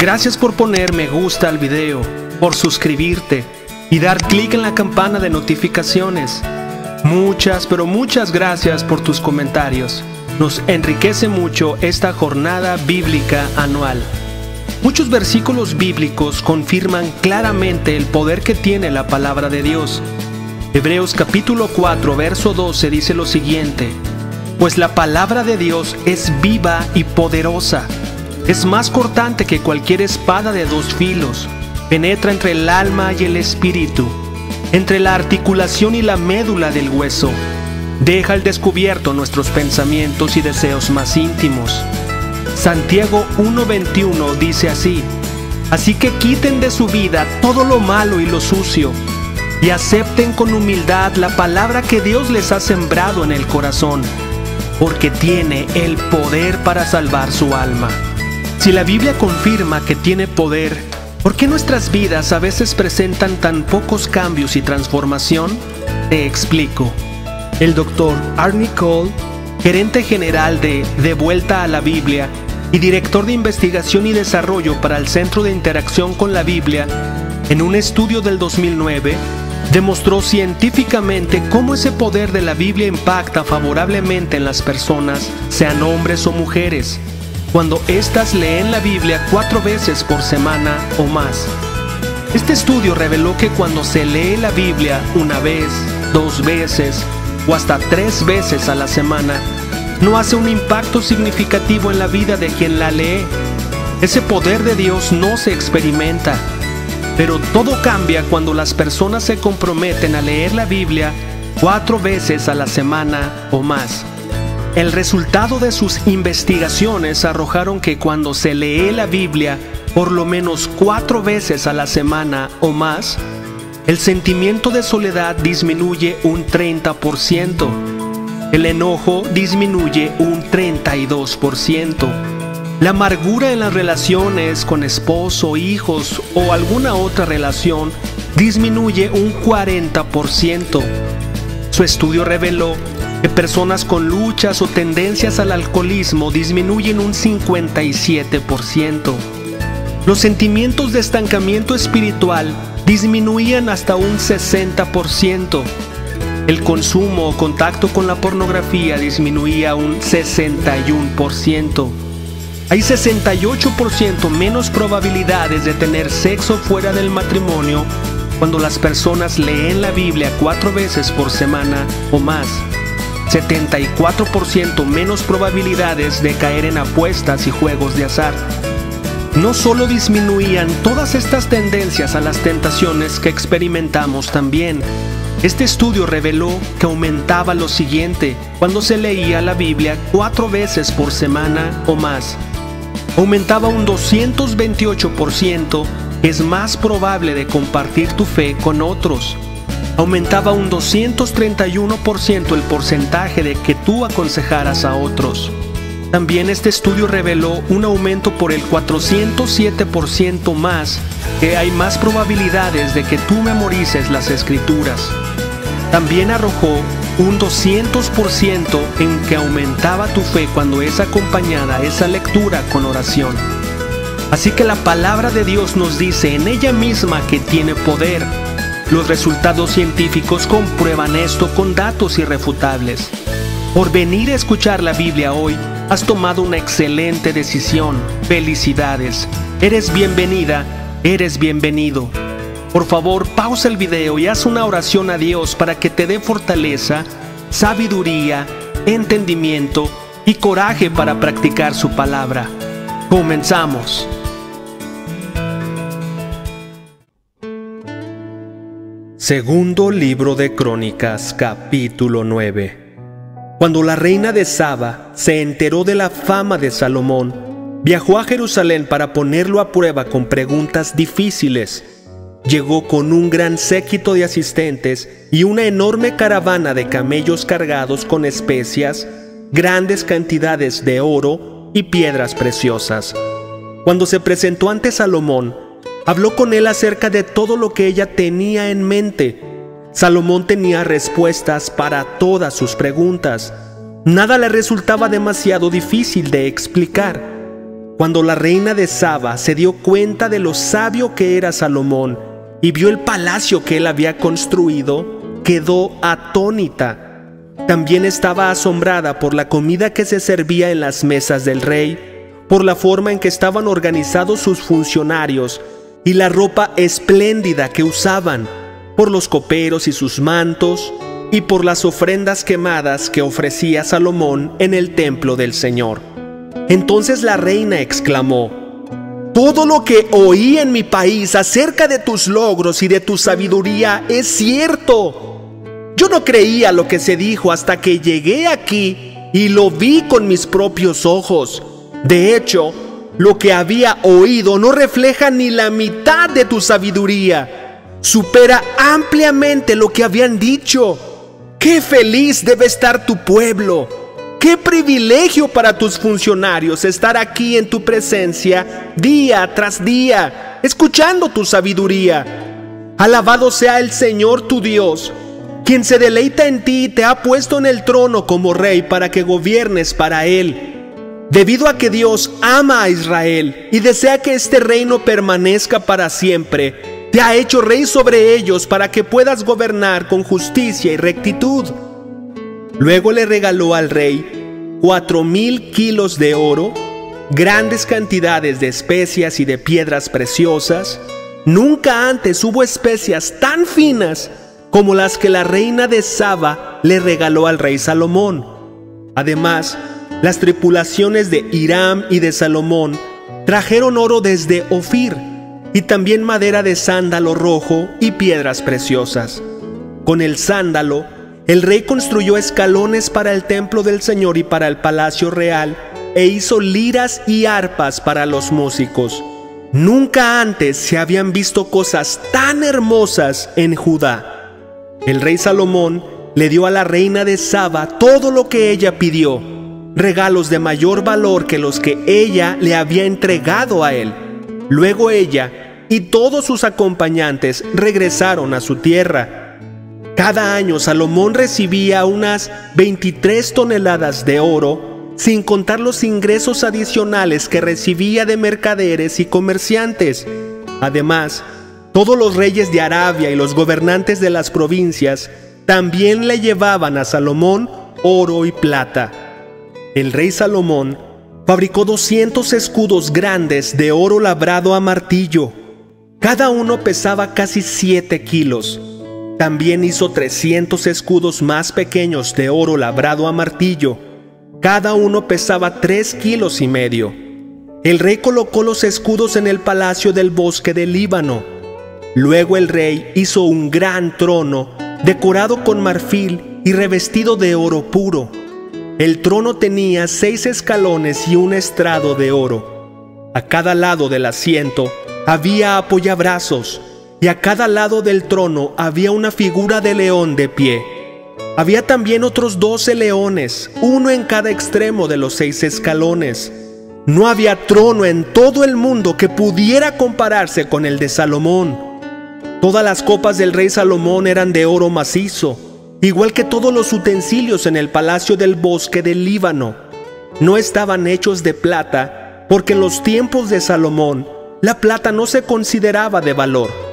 Gracias por poner me gusta al video, por suscribirte y dar clic en la campana de notificaciones. Muchas, pero muchas gracias por tus comentarios. Nos enriquece mucho esta jornada bíblica anual. Muchos versículos bíblicos confirman claramente el poder que tiene la palabra de Dios. Hebreos capítulo 4, verso 12 dice lo siguiente: pues la palabra de Dios es viva y poderosa. Es más cortante que cualquier espada de dos filos. Penetra entre el alma y el espíritu, entre la articulación y la médula del hueso. Deja al descubierto nuestros pensamientos y deseos más íntimos. Santiago 1:21 dice así: así que quiten de su vida todo lo malo y lo sucio, y acepten con humildad la palabra que Dios les ha sembrado en el corazón, porque tiene el poder para salvar su alma. Si la Biblia confirma que tiene poder, ¿por qué nuestras vidas a veces presentan tan pocos cambios y transformación? Te explico. El Dr. Arnie Cole, gerente general de Vuelta a la Biblia y director de investigación y desarrollo para el Centro de Interacción con la Biblia, en un estudio del 2009, demostró científicamente cómo ese poder de la Biblia impacta favorablemente en las personas, sean hombres o mujeres, cuando éstas leen la Biblia 4 veces por semana o más. Este estudio reveló que cuando se lee la Biblia una vez, 2 veces o hasta 3 veces a la semana, no hace un impacto significativo en la vida de quien la lee. Ese poder de Dios no se experimenta. Pero todo cambia cuando las personas se comprometen a leer la Biblia 4 veces a la semana o más. El resultado de sus investigaciones arrojaron que cuando se lee la Biblia por lo menos 4 veces a la semana o más, el sentimiento de soledad disminuye un 30%, el enojo disminuye un 32%, la amargura en las relaciones con esposo, hijos o alguna otra relación disminuye un 40%. Su estudio reveló que personas con luchas o tendencias al alcoholismo disminuyen un 57%. Los sentimientos de estancamiento espiritual disminuían hasta un 60%. El consumo o contacto con la pornografía disminuía un 61%. Hay 68% menos probabilidades de tener sexo fuera del matrimonio cuando las personas leen la Biblia 4 veces por semana o más. 74% menos probabilidades de caer en apuestas y juegos de azar. No solo disminuían todas estas tendencias a las tentaciones que experimentamos también. Este estudio reveló que aumentaba lo siguiente cuando se leía la Biblia 4 veces por semana o más. Aumentaba un 228%, es más probable de compartir tu fe con otros. Aumentaba un 231% el porcentaje de que tú aconsejaras a otros. También este estudio reveló un aumento por el 407% más, que hay más probabilidades de que tú memorices las escrituras. También arrojó un 200% en que aumentaba tu fe cuando es acompañada esa lectura con oración. Así que la palabra de Dios nos dice en ella misma que tiene poder. Los resultados científicos comprueban esto con datos irrefutables. Por venir a escuchar la Biblia hoy, has tomado una excelente decisión. Felicidades. Eres bienvenida, eres bienvenido. Por favor, pausa el video y haz una oración a Dios para que te dé fortaleza, sabiduría, entendimiento y coraje para practicar su palabra. Comenzamos. Segundo libro de Crónicas, capítulo 9. Cuando la reina de Saba se enteró de la fama de Salomón, viajó a Jerusalén para ponerlo a prueba con preguntas difíciles. Llegó con un gran séquito de asistentes y una enorme caravana de camellos cargados con especias, grandes cantidades de oro y piedras preciosas. Cuando se presentó ante Salomón, habló con él acerca de todo lo que ella tenía en mente. Salomón tenía respuestas para todas sus preguntas. Nada le resultaba demasiado difícil de explicar. Cuando la reina de Saba se dio cuenta de lo sabio que era Salomón y vio el palacio que él había construido, quedó atónita. También estaba asombrada por la comida que se servía en las mesas del rey, por la forma en que estaban organizados sus funcionarios y la ropa espléndida que usaban, por los coperos y sus mantos, y por las ofrendas quemadas que ofrecía Salomón en el templo del Señor. Entonces la reina exclamó: «Todo lo que oí en mi país acerca de tus logros y de tu sabiduría es cierto. Yo no creía lo que se dijo hasta que llegué aquí y lo vi con mis propios ojos. De hecho, lo que había oído no refleja ni la mitad de tu sabiduría. Supera ampliamente lo que habían dicho. ¡Qué feliz debe estar tu pueblo! ¡Qué privilegio para tus funcionarios estar aquí en tu presencia día tras día, escuchando tu sabiduría! Alabado sea el Señor tu Dios, quien se deleita en ti y te ha puesto en el trono como rey para que gobiernes para Él. Debido a que Dios ama a Israel y desea que este reino permanezca para siempre, te ha hecho rey sobre ellos para que puedas gobernar con justicia y rectitud». Luego le regaló al rey 4,000 kilos de oro, grandes cantidades de especias y de piedras preciosas. Nunca antes hubo especias tan finas como las que la reina de Saba le regaló al rey Salomón. Además, las tripulaciones de Hiram y de Salomón trajeron oro desde Ofir, y también madera de sándalo rojo y piedras preciosas. Con el sándalo, el rey construyó escalones para el templo del Señor y para el palacio real, e hizo liras y arpas para los músicos. Nunca antes se habían visto cosas tan hermosas en Judá. El rey Salomón le dio a la reina de Saba todo lo que ella pidió, regalos de mayor valor que los que ella le había entregado a él. Luego ella y todos sus acompañantes regresaron a su tierra. Cada año Salomón recibía unas 23 toneladas de oro, sin contar los ingresos adicionales que recibía de mercaderes y comerciantes. Además, todos los reyes de Arabia y los gobernantes de las provincias también le llevaban a Salomón oro y plata. El rey Salomón fabricó 200 escudos grandes de oro labrado a martillo. Cada uno pesaba casi 7 kilos. También hizo 300 escudos más pequeños de oro labrado a martillo. Cada uno pesaba 3,5 kilos. El rey colocó los escudos en el palacio del bosque del Líbano. Luego el rey hizo un gran trono decorado con marfil y revestido de oro puro. El trono tenía 6 escalones y un estrado de oro. A cada lado del asiento había apoyabrazos, y a cada lado del trono había una figura de león de pie. Había también otros 12 leones, uno en cada extremo de los 6 escalones. No había trono en todo el mundo que pudiera compararse con el de Salomón. Todas las copas del rey Salomón eran de oro macizo, igual que todos los utensilios en el palacio del bosque del Líbano. No estaban hechos de plata, porque en los tiempos de Salomón la plata no se consideraba de valor.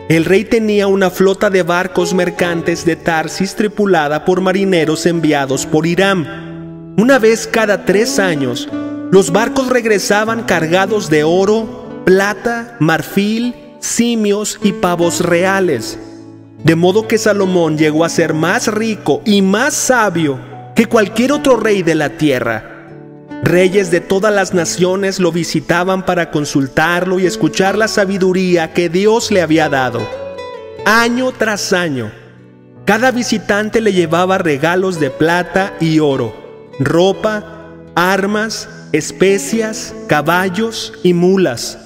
El rey tenía una flota de barcos mercantes de Tarsis tripulada por marineros enviados por Hiram. Una vez cada 3 años, los barcos regresaban cargados de oro, plata, marfil, simios y pavos reales. De modo que Salomón llegó a ser más rico y más sabio que cualquier otro rey de la tierra. Reyes de todas las naciones lo visitaban para consultarlo y escuchar la sabiduría que Dios le había dado. Año tras año, cada visitante le llevaba regalos de plata y oro, ropa, armas, especias, caballos y mulas.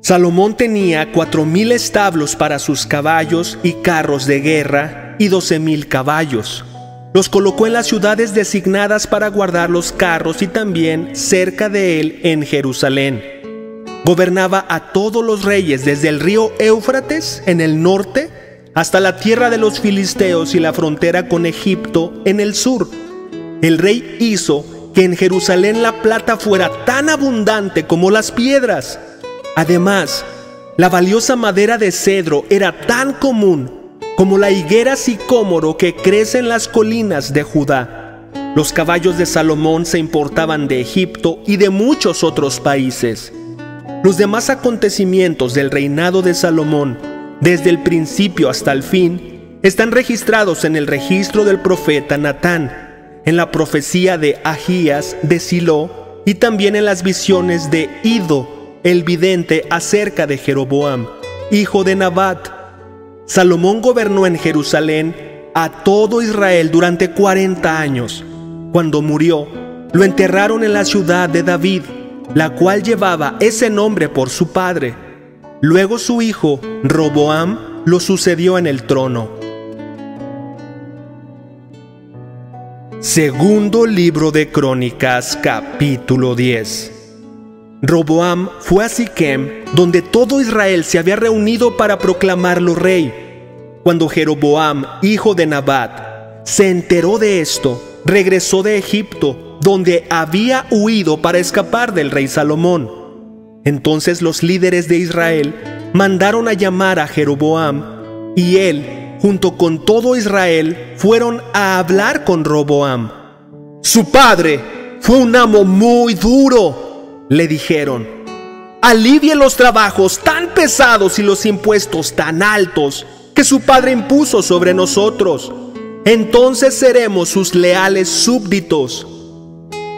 Salomón tenía 4,000 establos para sus caballos y carros de guerra y 12,000 caballos. Los colocó en las ciudades designadas para guardar los carros y también cerca de él en Jerusalén. Gobernaba a todos los reyes desde el río Éufrates en el norte hasta la tierra de los filisteos y la frontera con Egipto en el sur. El rey hizo que que en Jerusalén la plata fuera tan abundante como las piedras. Además, la valiosa madera de cedro era tan común como la higuera sicómoro que crece en las colinas de Judá. Los caballos de Salomón se importaban de Egipto y de muchos otros países. Los demás acontecimientos del reinado de Salomón, desde el principio hasta el fin, están registrados en el registro del profeta Natán, en la profecía de Ahías de Silo y también en las visiones de Ido, el vidente, acerca de Jeroboam, hijo de Nabat. Salomón gobernó en Jerusalén a todo Israel durante 40 años. Cuando murió, lo enterraron en la ciudad de David, la cual llevaba ese nombre por su padre. Luego su hijo, Roboam, lo sucedió en el trono. Segundo libro de Crónicas, capítulo 10. Roboam fue a Siquem, donde todo Israel se había reunido para proclamarlo rey. Cuando Jeroboam, hijo de Nabat, se enteró de esto, regresó de Egipto, donde había huido para escapar del rey Salomón. Entonces los líderes de Israel mandaron a llamar a Jeroboam, y él, junto con todo Israel, fueron a hablar con Roboam. «Su padre fue un amo muy duro», le dijeron. «Alivie los trabajos tan pesados y los impuestos tan altos que su padre impuso sobre nosotros. Entonces seremos sus leales súbditos».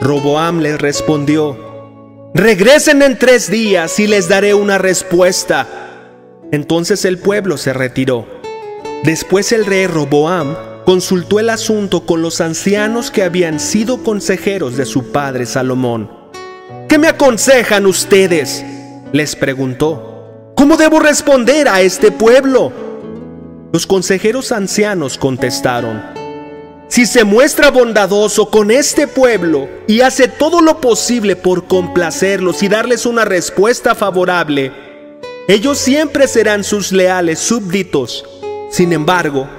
Roboam les respondió: «Regresen en 3 días y les daré una respuesta». Entonces el pueblo se retiró. Después el rey Roboam consultó el asunto con los ancianos que habían sido consejeros de su padre Salomón. «¿Qué me aconsejan ustedes?», les preguntó. «¿Cómo debo responder a este pueblo?». Los consejeros ancianos contestaron: «Si se muestra bondadoso con este pueblo y hace todo lo posible por complacerlos y darles una respuesta favorable, ellos siempre serán sus leales súbditos». Sin embargo,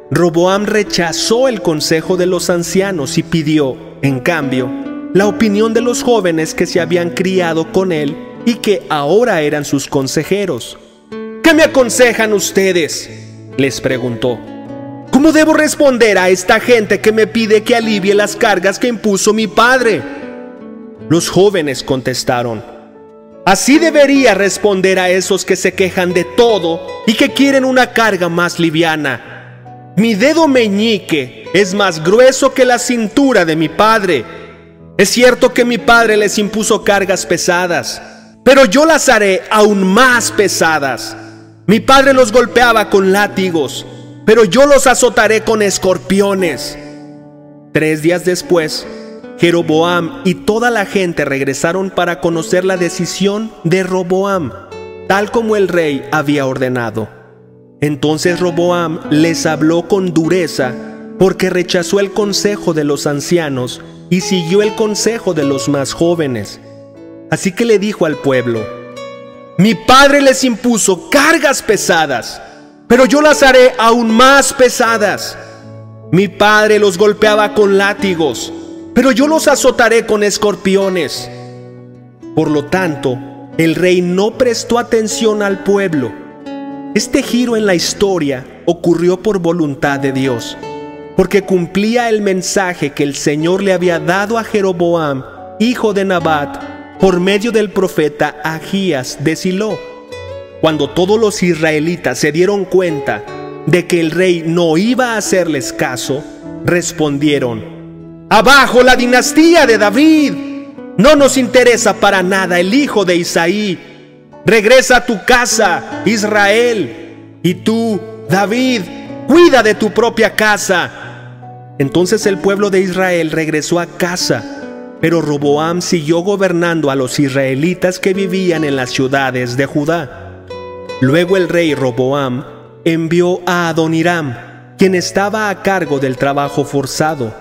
Roboam rechazó el consejo de los ancianos y pidió, en cambio, la opinión de los jóvenes que se habían criado con él y que ahora eran sus consejeros. «¿Qué me aconsejan ustedes?», les preguntó. «¿Cómo debo responder a esta gente que me pide que alivie las cargas que impuso mi padre?». Los jóvenes contestaron: «Así debería responder a esos que se quejan de todo y que quieren una carga más liviana. Mi dedo meñique es más grueso que la cintura de mi padre. Es cierto que mi padre les impuso cargas pesadas, pero yo las haré aún más pesadas. Mi padre los golpeaba con látigos, pero yo los azotaré con escorpiones». 3 días después, Jeroboam y toda la gente regresaron para conocer la decisión de Roboam, tal como el rey había ordenado. Entonces Roboam les habló con dureza, porque rechazó el consejo de los ancianos y siguió el consejo de los más jóvenes. Así que le dijo al pueblo: «Mi padre les impuso cargas pesadas, pero yo las haré aún más pesadas. Mi padre los golpeaba con látigos, pero yo los azotaré con escorpiones». Por lo tanto, el rey no prestó atención al pueblo. Este giro en la historia ocurrió por voluntad de Dios, porque cumplía el mensaje que el Señor le había dado a Jeroboam, hijo de Nabat, por medio del profeta Ahías de Silo. Cuando todos los israelitas se dieron cuenta de que el rey no iba a hacerles caso, respondieron: «¡Abajo la dinastía de David! No nos interesa para nada el hijo de Isaí. Regresa a tu casa, Israel, y tú, David, cuida de tu propia casa». Entonces el pueblo de Israel regresó a casa, pero Roboam siguió gobernando a los israelitas que vivían en las ciudades de Judá. Luego el rey Roboam envió a Adoniram, quien estaba a cargo del trabajo forzado,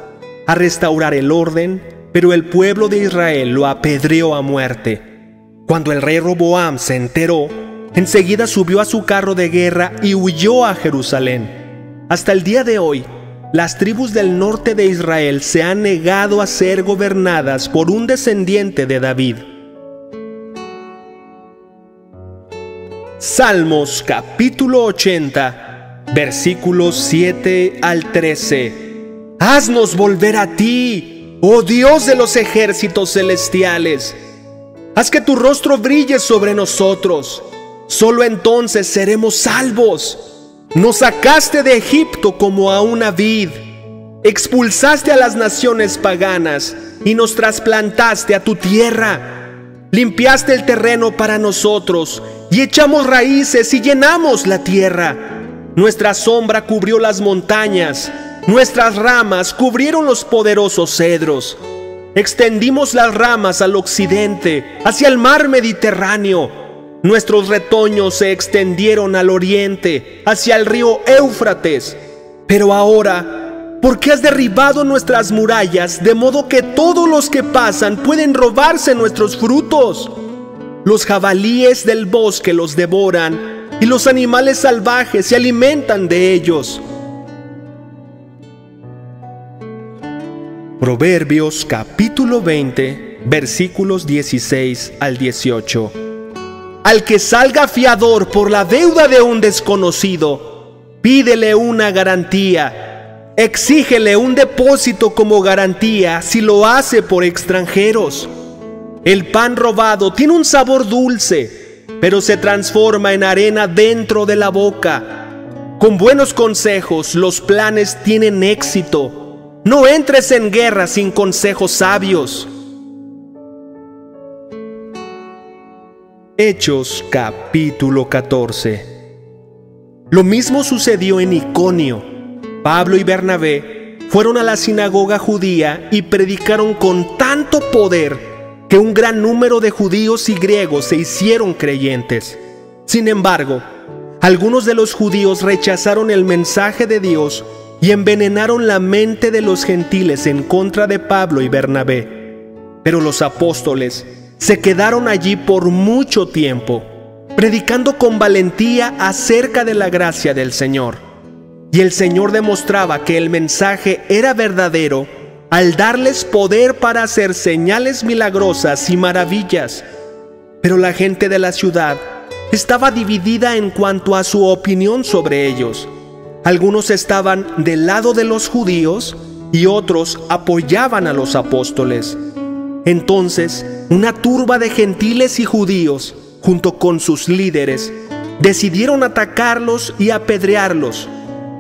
a restaurar el orden, pero el pueblo de Israel lo apedreó a muerte. Cuando el rey Roboam se enteró, enseguida subió a su carro de guerra y huyó a Jerusalén. Hasta el día de hoy, las tribus del norte de Israel se han negado a ser gobernadas por un descendiente de David. Salmos capítulo 80, versículos 7 al 13. Haznos volver a ti, oh Dios de los ejércitos celestiales. Haz que tu rostro brille sobre nosotros. Solo entonces seremos salvos. Nos sacaste de Egipto como a una vid. Expulsaste a las naciones paganas y nos trasplantaste a tu tierra. Limpiaste el terreno para nosotros y echamos raíces y llenamos la tierra. Nuestra sombra cubrió las montañas, nuestras ramas cubrieron los poderosos cedros. Extendimos las ramas al occidente, hacia el mar Mediterráneo. Nuestros retoños se extendieron al oriente, hacia el río Éufrates. Pero ahora, ¿por qué has derribado nuestras murallas de modo que todos los que pasan pueden robarse nuestros frutos? Los jabalíes del bosque los devoran y los animales salvajes se alimentan de ellos. Proverbios capítulo 20, versículos 16 al 18. Al que salga fiador por la deuda de un desconocido, pídele una garantía. Exígele un depósito como garantía si lo hace por extranjeros. El pan robado tiene un sabor dulce, pero se transforma en arena dentro de la boca. Con buenos consejos los planes tienen éxito. No entres en guerra sin consejos sabios. Hechos capítulo 14. Lo mismo sucedió en Iconio. Pablo y Bernabé fueron a la sinagoga judía y predicaron con tanto poder que un gran número de judíos y griegos se hicieron creyentes. Sin embargo, algunos de los judíos rechazaron el mensaje de Dios y envenenaron la mente de los gentiles en contra de Pablo y Bernabé. Pero los apóstoles se quedaron allí por mucho tiempo, predicando con valentía acerca de la gracia del Señor. Y el Señor demostraba que el mensaje era verdadero al darles poder para hacer señales milagrosas y maravillas. Pero la gente de la ciudad estaba dividida en cuanto a su opinión sobre ellos. Algunos estaban del lado de los judíos y otros apoyaban a los apóstoles. Entonces, una turba de gentiles y judíos, junto con sus líderes, decidieron atacarlos y apedrearlos.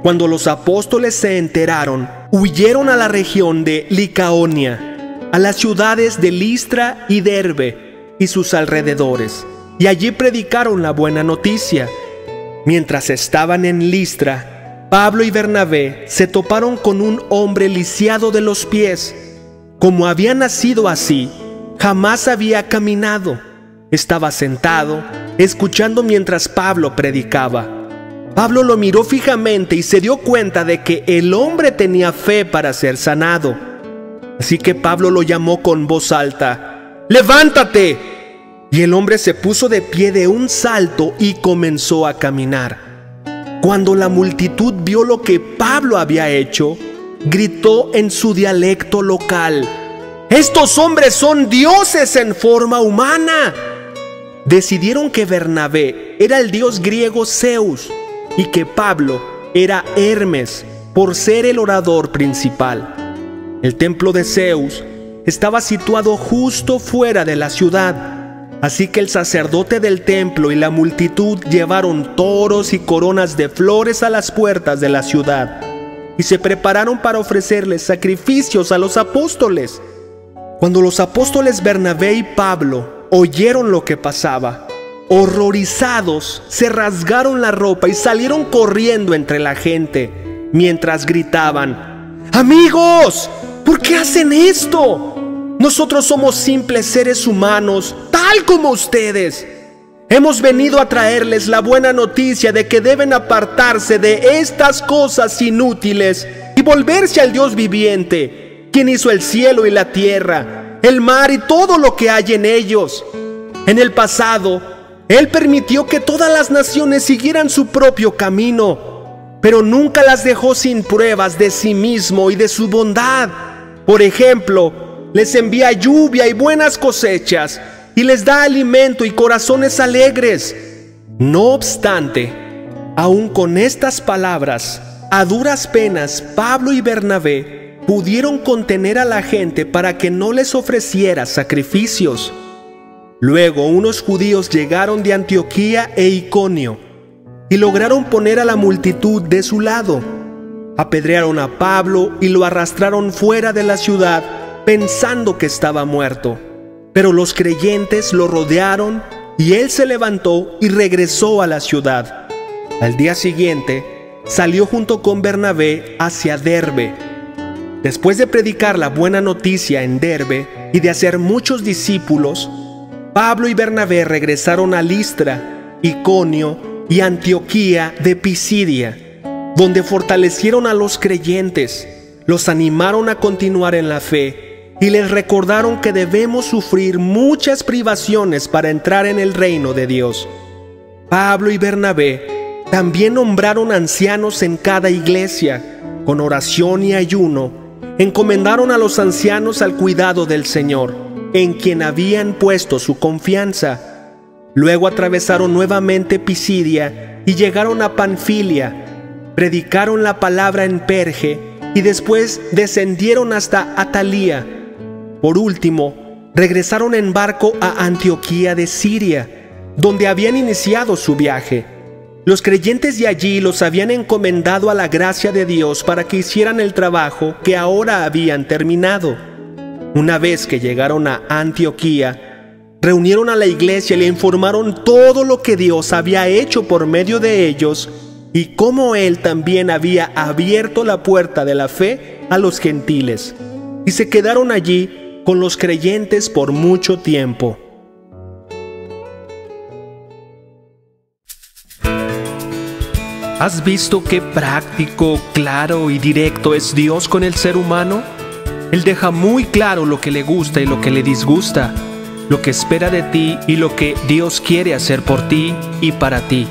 Cuando los apóstoles se enteraron, huyeron a la región de Licaonia, a las ciudades de Listra y Derbe y sus alrededores, y allí predicaron la buena noticia. Mientras estaban en Listra, Pablo y Bernabé se toparon con un hombre lisiado de los pies. Como había nacido así, jamás había caminado. Estaba sentado, escuchando mientras Pablo predicaba. Pablo lo miró fijamente y se dio cuenta de que el hombre tenía fe para ser sanado. Así que Pablo lo llamó con voz alta: ¡levántate! Y el hombre se puso de pie de un salto y comenzó a caminar. Cuando la multitud vio lo que Pablo había hecho, gritó en su dialecto local: ¡estos hombres son dioses en forma humana! Decidieron que Bernabé era el dios griego Zeus y que Pablo era Hermes por ser el orador principal. El templo de Zeus estaba situado justo fuera de la ciudad. Así que el sacerdote del templo y la multitud llevaron toros y coronas de flores a las puertas de la ciudad y se prepararon para ofrecerles sacrificios a los apóstoles. Cuando los apóstoles Bernabé y Pablo oyeron lo que pasaba, horrorizados, se rasgaron la ropa y salieron corriendo entre la gente, mientras gritaban: ¡amigos! ¿Por qué hacen esto? Nosotros somos simples seres humanos, tal como ustedes. Hemos venido a traerles la buena noticia de que deben apartarse de estas cosas inútiles y volverse al Dios viviente, quien hizo el cielo y la tierra, el mar y todo lo que hay en ellos. En el pasado, Él permitió que todas las naciones siguieran su propio camino, pero nunca las dejó sin pruebas de sí mismo y de su bondad. Por ejemplo, les envía lluvia y buenas cosechas, y les da alimento y corazones alegres. No obstante, aun con estas palabras, a duras penas Pablo y Bernabé pudieron contener a la gente para que no les ofreciera sacrificios. Luego unos judíos llegaron de Antioquía e Iconio y lograron poner a la multitud de su lado. Apedrearon a Pablo y lo arrastraron fuera de la ciudad pensando que estaba muerto. Pero los creyentes lo rodearon y él se levantó y regresó a la ciudad. Al día siguiente salió junto con Bernabé hacia Derbe. Después de predicar la buena noticia en Derbe y de hacer muchos discípulos, Pablo y Bernabé regresaron a Listra, Iconio y Antioquía de Pisidia, donde fortalecieron a los creyentes, los animaron a continuar en la fe y les recordaron que debemos sufrir muchas privaciones para entrar en el reino de Dios. Pablo y Bernabé también nombraron ancianos en cada iglesia. Con oración y ayuno, encomendaron a los ancianos al cuidado del Señor, en quien habían puesto su confianza. Luego atravesaron nuevamente Pisidia y llegaron a Panfilia. Predicaron la palabra en Perge y después descendieron hasta Atalía. Por último, regresaron en barco a Antioquía de Siria, donde habían iniciado su viaje. Los creyentes de allí los habían encomendado a la gracia de Dios para que hicieran el trabajo que ahora habían terminado. Una vez que llegaron a Antioquía, reunieron a la iglesia y le informaron todo lo que Dios había hecho por medio de ellos y cómo Él también había abierto la puerta de la fe a los gentiles. Y se quedaron allí con los creyentes por mucho tiempo. ¿Has visto qué práctico, claro y directo es Dios con el ser humano? Él deja muy claro lo que le gusta y lo que le disgusta, lo que espera de ti y lo que Dios quiere hacer por ti y para ti.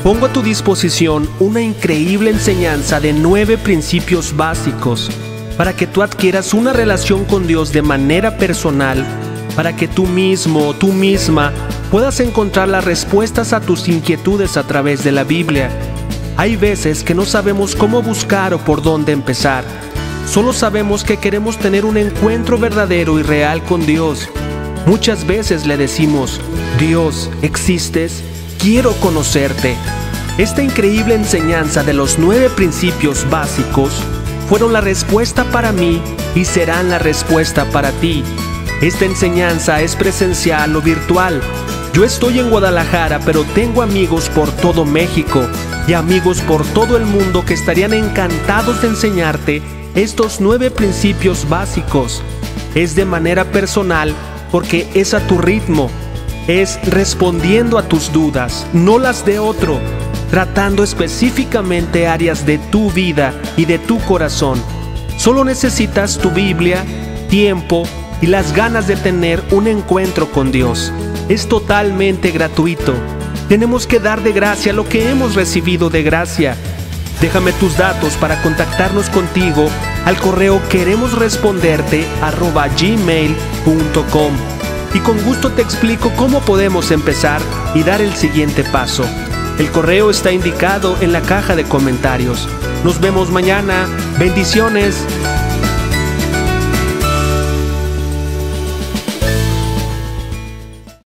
Pongo a tu disposición una increíble enseñanza de 9 principios básicos para que tú adquieras una relación con Dios de manera personal, para que tú mismo o tú misma puedas encontrar las respuestas a tus inquietudes a través de la Biblia. Hay veces que no sabemos cómo buscar o por dónde empezar. Solo sabemos que queremos tener un encuentro verdadero y real con Dios. Muchas veces le decimos: Dios, ¿existes? Quiero conocerte. Esta increíble enseñanza de los 9 principios básicos fueron la respuesta para mí y serán la respuesta para ti. Esta enseñanza es presencial o virtual. Yo estoy en Guadalajara, pero tengo amigos por todo México y amigos por todo el mundo que estarían encantados de enseñarte estos 9 principios básicos. Es de manera personal porque es a tu ritmo, es respondiendo a tus dudas, no las de otro, tratando específicamente áreas de tu vida y de tu corazón. Solo necesitas tu Biblia, tiempo y las ganas de tener un encuentro con Dios. Es totalmente gratuito. Tenemos que dar de gracia lo que hemos recibido de gracia. Déjame tus datos para contactarnos contigo al correo queremosresponderte@gmail.com y con gusto te explico cómo podemos empezar y dar el siguiente paso. El correo está indicado en la caja de comentarios. Nos vemos mañana. Bendiciones.